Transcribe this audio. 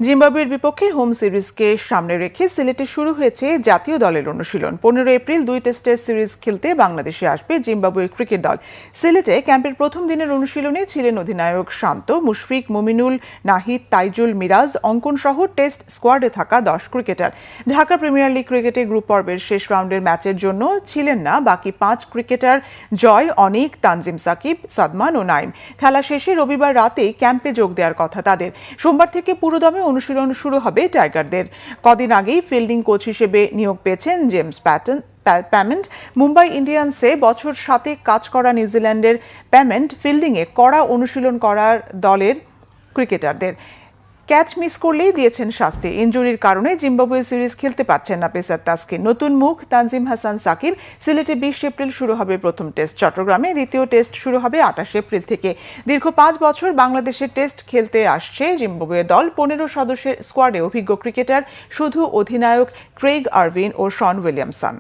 জিম্বাবুয়ের বিপক্ষে হোম সিরিজকে সামনে রেখে সিলেটে শুরু হয়েছে জাতীয় দলের অনুশীলন। 15 এপ্রিল 2 টেস্টের সিরিজ খেলতে বাংলাদেশে আসবে জিম্বাবুয়ে ক্রিকেট দল। সিলেটে ক্যাম্পের প্রথম দিনের অনুশীলনে ছিলেন অধিনায়ক শান্ত, মুশফিক, মুমিনুল, নাহিদ, তাইজুল, মিরাজ, অঙ্কন সহ টেস্ট স্কোয়াডে থাকা 10 ক্রিকেটার। ঢাকা প্রিমিয়ার লিগ ক্রিকেটে গ্রুপ পর্বের শেষ রাউন্ডের ম্যাচের জন্য ছিলেন না বাকি 5 ক্রিকেটার জয়, অনিক, তানজিম সাকিব, সাদমান ও নাইম। খেলা শেষে রবিবার রাতেই ক্যাম্পে যোগ দেওয়ার কথা তাদের। সোমবার থেকে পুরোদমে অনুশীলন শুরু হবে টাইগারদের। কদিন আগেই ফিল্ডিং কোচ হিসেবে নিয়োগ পেয়েছেন জেমস প্যামেন্ট। মুম্বাই ইন্ডিয়ান্সে বছর 7 কাজ করা নিউজিল্যান্ডের প্যামেন্ট ফিল্ডিংয়ে কড়া অনুশীলন করার দলের ক্রিকেটারদের। ক্যাচ মিস করলেই দিয়েছেন শাস্তি। ইনজুরির কারণে জিম্বাবুয়ে সিরিজ খেলতে পারছেন না পেসার তাসকিন। নতুন মুখ তানজিম হাসান সাকিব। সিলেটে 20 এপ্রিল শুরু হবে প্রথম টেস্ট। চট্টগ্রামে দ্বিতীয় টেস্ট শুরু হবে 28 এপ্রিল থেকে। দীর্ঘ 5 বছর বাংলাদেশে টেস্ট খেলতে আসছে জিম্বাবুয়ে দল। 15 সদস্যের স্কোয়াডে অভিজ্ঞ ক্রিকেটার শুধু অধিনায়ক ক্রেইগ আরভিন ও শন উইলিয়ামসন।